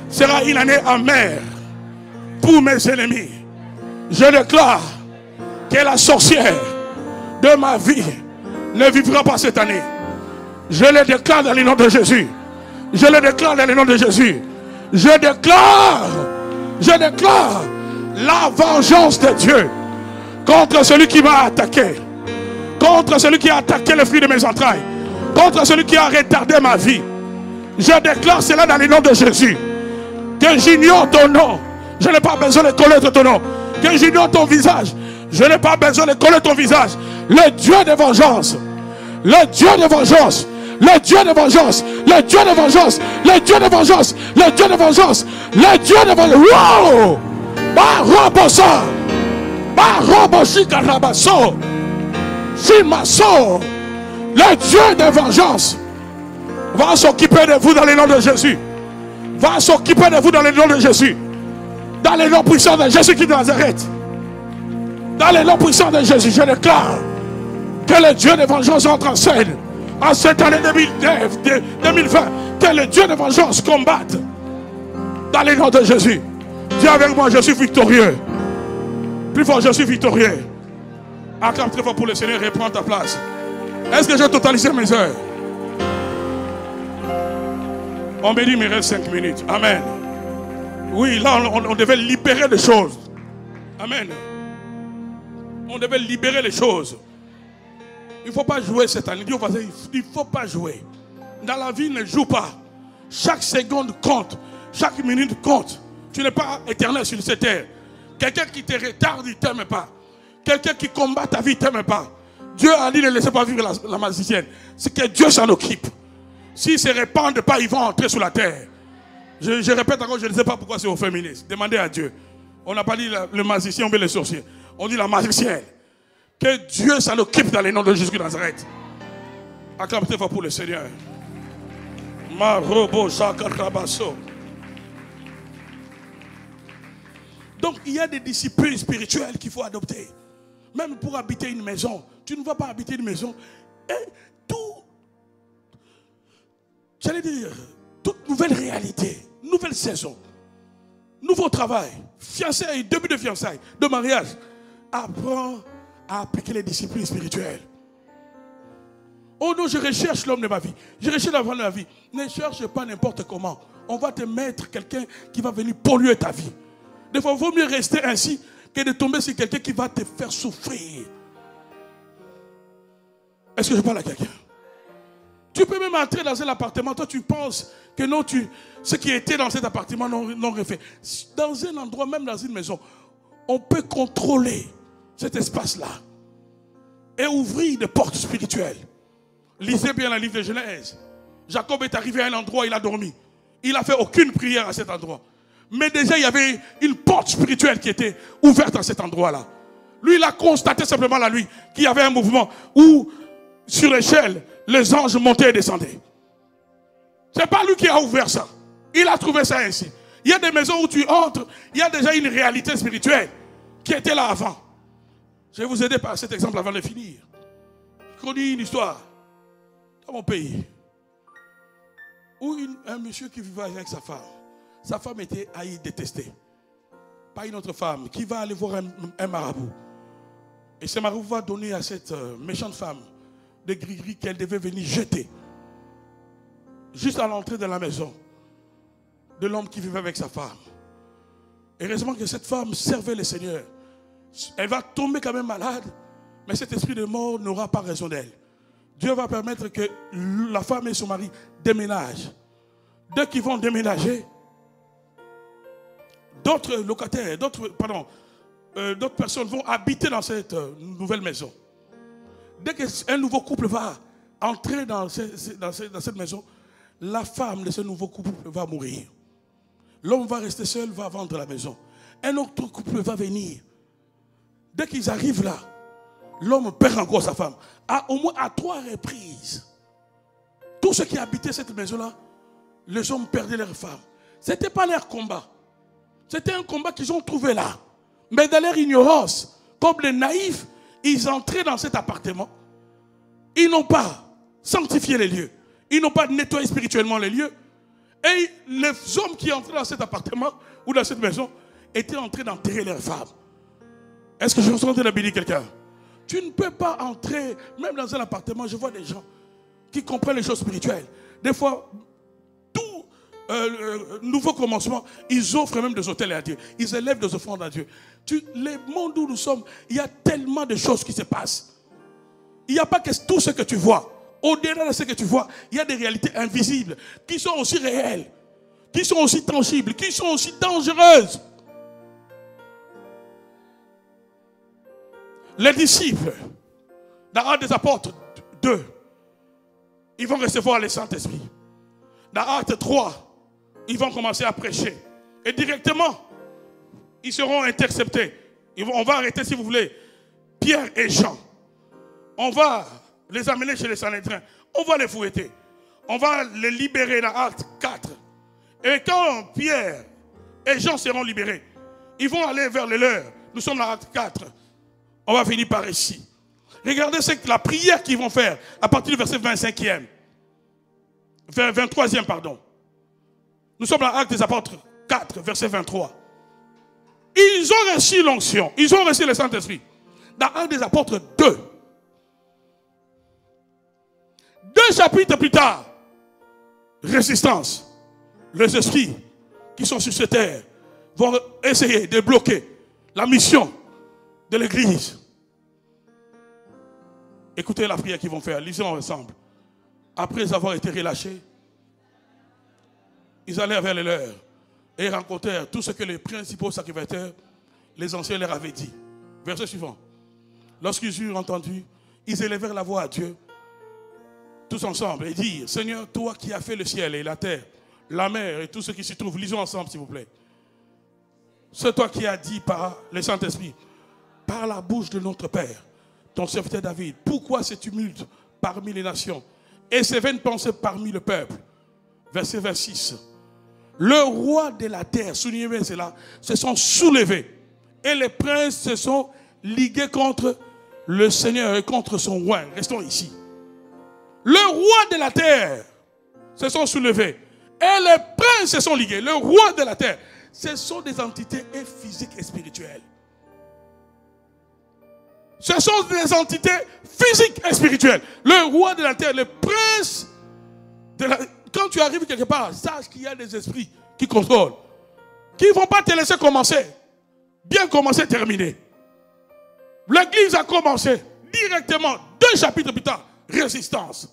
sera une année amère pour mes ennemis. Je déclare que la sorcière de ma vie ne vivra pas cette année. Je le déclare dans le nom de Jésus. Je le déclare dans le nom de Jésus. Je déclare la vengeance de Dieu contre celui qui m'a attaqué, contre celui qui a attaqué le fruit de mes entrailles, contre celui qui a retardé ma vie. Je déclare cela dans le nom de Jésus. Que j'ignore ton nom, je n'ai pas besoin de connaître ton nom. Que j'ignore ton visage, je n'ai pas besoin de connaître ton visage. Le Dieu de vengeance, le Dieu de vengeance, le Dieu de vengeance, le Dieu de vengeance, le Dieu de vengeance, le Dieu de vengeance, le Dieu de vengeance. Wow! Barobosa, Baroboshikarabaso, Shimaso, le Dieu de vengeance va s'occuper de vous dans le nom de Jésus. Va s'occuper de vous dans le nom de Jésus. Dans le nom puissant de Jésus qui Nazareth. Dans le nom puissant de Jésus, je déclare que le Dieu de vengeance entre en scène en cette année 2020. Que le Dieu de vengeance combatte dans le nom de Jésus. Dis avec moi, je suis victorieux. Plus fort, je suis victorieux. Acclame très fort pour le Seigneur et prends ta place. Est-ce que j'ai totalisé mes heures? On me dit, il me reste 5 minutes. Amen. Oui, là, on devait libérer les choses. Amen. On devait libérer les choses. Il ne faut pas jouer cette année. Il ne faut pas jouer. Dans la vie, ne joue pas. Chaque seconde compte. Chaque minute compte. Tu n'es pas éternel sur cette terre. Quelqu'un qui te retarde, il ne t'aime pas. Quelqu'un qui combat ta vie, il ne t'aime pas. Dieu a dit ne laissez pas vivre la magicienne. C'est que Dieu s'en occupe. S'ils ne se répandent pas, ils vont entrer sur la terre. Je répète encore, je ne sais pas pourquoi c'est au féministe. Demandez à Dieu. On n'a pas dit le magicien, on met les sorciers. On dit la magicienne. Que Dieu s'en occupe dans le nom de Jésus de Nazareth. Acclamez fort pour le Seigneur. Donc il y a des disciplines spirituelles qu'il faut adopter. Même pour habiter une maison. Tu ne vas pas habiter une maison. Et tout, j'allais dire, toute nouvelle réalité, nouvelle saison, nouveau travail, fiançailles, début de fiançailles, de mariage, apprends à appliquer les disciplines spirituelles. Oh non, je recherche l'homme de ma vie. Je recherche la femme de ma vie. Ne cherche pas n'importe comment. On va te mettre quelqu'un qui va venir polluer ta vie. Des fois, il vaut mieux rester ainsi que de tomber sur quelqu'un qui va te faire souffrir. Est-ce que je parle à quelqu'un? Tu peux même entrer dans un appartement. Toi, tu penses que non, ce qui était dans cet appartement n'ont refait. Dans un endroit, même dans une maison, on peut contrôler cet espace-là et ouvrir des portes spirituelles. Lisez bien le livre de Genèse. Jacob est arrivé à un endroit, il a dormi. Il n'a fait aucune prière à cet endroit. Mais déjà, il y avait une porte spirituelle qui était ouverte à cet endroit-là. Lui, il a constaté simplement la nuit qu'il y avait un mouvement où, sur l'échelle, les anges montaient et descendaient. Ce n'est pas lui qui a ouvert ça. Il a trouvé ça ainsi. Il y a des maisons où tu entres, il y a déjà une réalité spirituelle qui était là avant. Je vais vous aider par cet exemple avant de finir. Je connais une histoire dans mon pays où un monsieur qui vivait avec sa femme. Sa femme était haïe, détestée. Pas une autre femme qui va aller voir un marabout. Et ce marabout va donner à cette méchante femme des gris-gris qu'elle devait venir jeter. Juste à l'entrée de la maison de l'homme qui vivait avec sa femme. Et heureusement que cette femme servait le Seigneur. Elle va tomber quand même malade, mais cet esprit de mort n'aura pas raison d'elle. Dieu va permettre que la femme et son mari déménagent. Dès qu'ils vont déménager, d'autres locataires, d'autres personnes vont habiter dans cette nouvelle maison. Dès qu'un nouveau couple va entrer dans cette maison, la femme de ce nouveau couple va mourir. L'homme va rester seul, va vendre la maison. Un autre couple va venir. Dès qu'ils arrivent là, l'homme perd encore sa femme. Au moins à 3 reprises. Tous ceux qui habitaient cette maison-là, les hommes perdaient leur femme. Ce n'était pas leur combat. C'était un combat qu'ils ont trouvé là. Mais dans leur ignorance, comme les naïfs, ils entraient dans cet appartement. Ils n'ont pas sanctifié les lieux. Ils n'ont pas nettoyé spirituellement les lieux. Et les hommes qui entraient dans cet appartement ou dans cette maison étaient en train d'enterrer leurs femmes. Est-ce que je suis en train de bénir quelqu'un? Tu ne peux pas entrer, même dans un appartement, je vois des gens qui comprennent les choses spirituelles. Des fois, tout nouveau commencement, ils offrent même des hôtels à Dieu. Ils élèvent des offrandes à Dieu. Les mondes où nous sommes, il y a tellement de choses qui se passent. Il n'y a pas que tout ce que tu vois. Au-delà de ce que tu vois, il y a des réalités invisibles qui sont aussi réelles, qui sont aussi tangibles, qui sont aussi dangereuses. Les disciples, dans Actes des Apôtres 2, ils vont recevoir le Saint-Esprit. Dans Actes 3, ils vont commencer à prêcher. Et directement, ils seront interceptés. On va arrêter, si vous voulez, Pierre et Jean. On va les amener chez les Sanhédrins. On va les fouetter. On va les libérer dans Actes 4. Et quand Pierre et Jean seront libérés, ils vont aller vers les leurs. Nous sommes dans Actes 4. On va finir par ici. Regardez la prière qu'ils vont faire à partir du verset 25e. 23e, pardon. Nous sommes dans Actes des Apôtres 4, verset 23. Ils ont reçu l'onction. Ils ont reçu le Saint-Esprit. Dans Actes des Apôtres 2. 2 chapitres plus tard. Résistance. Les esprits qui sont sur cette terre vont essayer de bloquer la mission de l'église. Écoutez la prière qu'ils vont faire. Lisons ensemble. Après avoir été relâchés, ils allèrent vers les leurs et rencontrèrent tout ce que les principaux sacrificateurs, les anciens leur avaient dit. Verset suivant. Lorsqu'ils eurent entendu, ils élevèrent la voix à Dieu, tous ensemble, et dirent: Seigneur, toi qui as fait le ciel et la terre, la mer et tout ce qui s'y trouve. Lisons ensemble, s'il vous plaît. C'est toi qui as dit par le Saint-Esprit, par la bouche de notre Père, ton serviteur David, pourquoi ce tumulte parmi les nations et ces vaines pensées parmi le peuple? Verset 26. Le roi de la terre, soulignez cela, se sont soulevés et les princes se sont ligués contre le Seigneur et contre son roi. Restons ici. Le roi de la terre se sont soulevés et les princes se sont ligués. Le roi de la terre, ce sont des entités physiques et spirituelles. Ce sont des entités physiques et spirituelles. Le roi de la terre, le prince de la... Quand tu arrives quelque part, sache qu'il y a des esprits qui contrôlent, qui ne vont pas te laisser commencer. Bien commencer, terminer. L'église a commencé directement, 2 chapitres plus tard, résistance.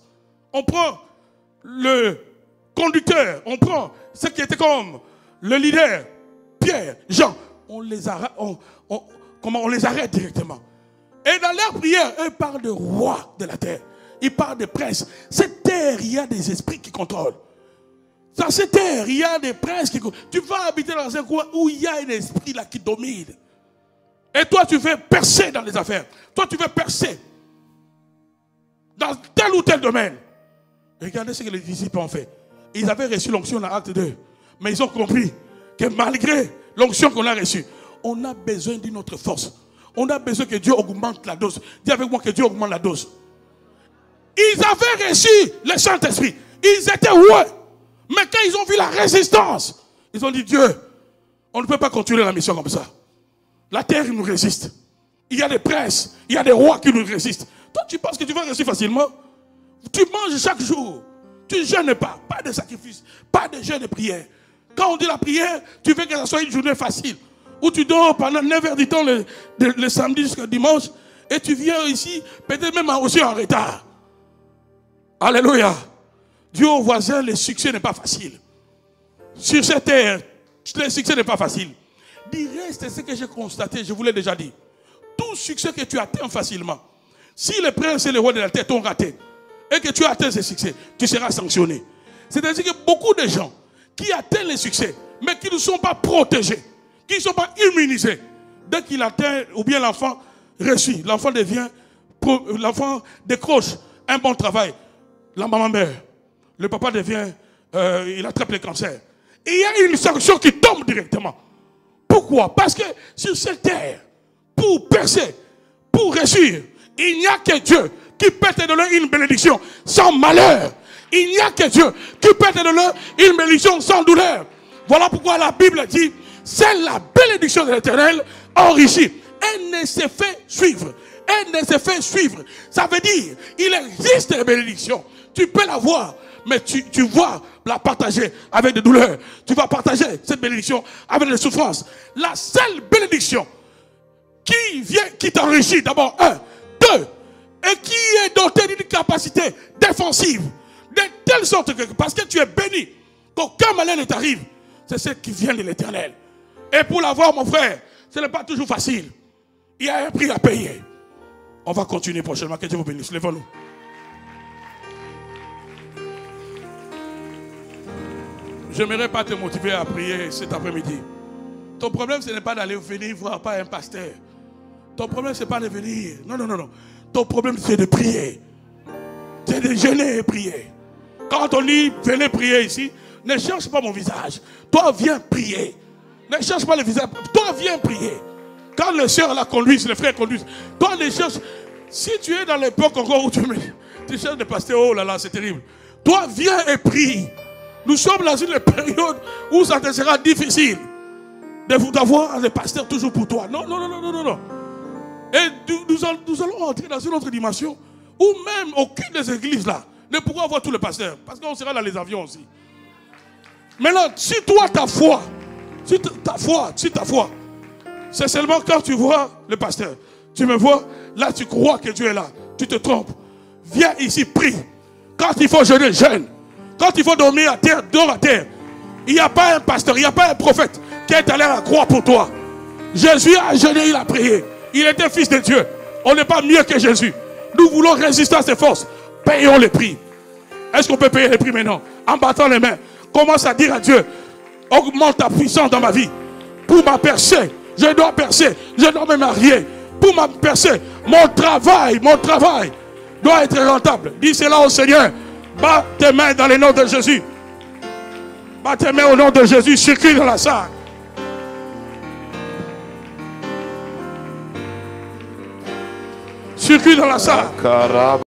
On prend le conducteur, on prend ce qui était comme le leader, Pierre, Jean, on les arrête, on les arrête directement. Et dans leur prière, eux parlent de roi de la terre. Ils parlent de princes. Cette terre, il y a des esprits qui contrôlent. Dans cette terre, il y a des princes qui contrôlent. Tu vas habiter dans un coin où il y a un esprit là qui domine. Et toi, tu veux percer dans les affaires. Toi, tu veux percer dans tel ou tel domaine. Regardez ce que les disciples ont fait. Ils avaient reçu l'onction dans Acte 2. Mais ils ont compris que malgré l'onction qu'on a reçue, on a besoin d'une autre force. On a besoin que Dieu augmente la dose. Dis avec moi que Dieu augmente la dose. Ils avaient reçu le Saint-Esprit. Ils étaient ouais. Mais quand ils ont vu la résistance, ils ont dit Dieu, on ne peut pas continuer la mission comme ça. La terre nous résiste. Il y a des princes, il y a des rois qui nous résistent. Toi, tu penses que tu vas réussir facilement? Tu manges chaque jour. Tu ne jeûnes pas. Pas de sacrifice. Pas de jeûne de prière. Quand on dit la prière, tu veux que ce soit une journée facile. Où tu dors pendant 9 heures du temps le samedi jusqu'au dimanche. Et tu viens ici, peut-être même aussi en retard. Alléluia. Dieu au voisin, le succès n'est pas facile. Sur cette terre, le succès n'est pas facile. Du reste, c'est ce que j'ai constaté, je vous l'ai déjà dit. Tout succès que tu atteins facilement, si les princes et les rois de la terre t'ont raté, et que tu atteins ce succès, tu seras sanctionné. C'est-à-dire que beaucoup de gens qui atteignent le succès, mais qui ne sont pas protégés, qui ne sont pas immunisés, dès qu'il atteint, ou bien l'enfant reçut, l'enfant décroche un bon travail, la maman meurt, le papa devient, il attrape le cancer. Et il y a une sanction qui tombe directement. Pourquoi? Parce que sur cette terre, pour percer, pour réussir, il n'y a que Dieu qui peut te donner une bénédiction sans malheur. Il n'y a que Dieu qui peut te donner une bénédiction sans douleur. Voilà pourquoi la Bible dit, c'est la bénédiction de l'Éternel enrichie. Elle ne se fait suivre. Elle ne se fait suivre. Ça veut dire, il existe des bénédictions. Tu peux la voir, mais tu vas la partager avec des douleurs. Tu vas partager cette bénédiction avec des souffrances. La seule bénédiction qui t'enrichit, d'abord, 1, 2, et qui est dotée d'une capacité défensive, de telle sorte que, parce que tu es béni, qu'aucun malheur ne t'arrive, c'est ce qui vient de l'Éternel. Et pour l'avoir, mon frère, ce n'est pas toujours facile. Il y a un prix à payer. On va continuer prochainement. Que Dieu vous bénisse. Lèvons-nous. Je n'aimerais pas te motiver à prier cet après-midi. Ton problème, ce n'est pas d'aller venir voir pas un pasteur. Ton problème, ce n'est pas de venir. Non, non, non, non. Ton problème, c'est de prier. C'est de jeûner et prier. Quand on dit venez prier ici, ne cherche pas mon visage. Toi, viens prier. Ne cherche pas le visage. Toi, viens prier. Quand les sœurs la conduisent, les frères conduisent, toi, ne cherche. Si tu es dans l'époque encore où tu cherches des pasteurs, oh là là, c'est terrible. Toi, viens et prie. Nous sommes dans une période où ça te sera difficile d'avoir des pasteurs toujours pour toi. Non, non, non, non, non, non. Et nous allons entrer dans une autre dimension où même aucune des églises là ne pourra avoir tous les pasteurs. Parce qu'on sera dans les avions aussi. Maintenant, si toi, ta foi, c'est seulement quand tu vois le pasteur, tu me vois, là tu crois que Dieu est là, tu te trompes. Viens ici, prie. Quand il faut jeûner, jeûne. Quand il faut dormir à terre, dors à terre. Il n'y a pas un pasteur, il n'y a pas un prophète qui est allé à la croix pour toi. Jésus a jeûné, il a prié. Il était fils de Dieu. On n'est pas mieux que Jésus. Nous voulons résister à ses forces. Payons les prix. Est-ce qu'on peut payer les prix maintenant? En battant les mains. Commence à dire à Dieu, augmente ta puissance dans ma vie. Pour ma percée, je dois percer, je dois me marier. Pour ma percée, mon travail doit être rentable. Dis cela au Seigneur. Bats tes mains dans le nom de Jésus. Bats tes mains au nom de Jésus. Circule dans la salle. Circule dans la salle.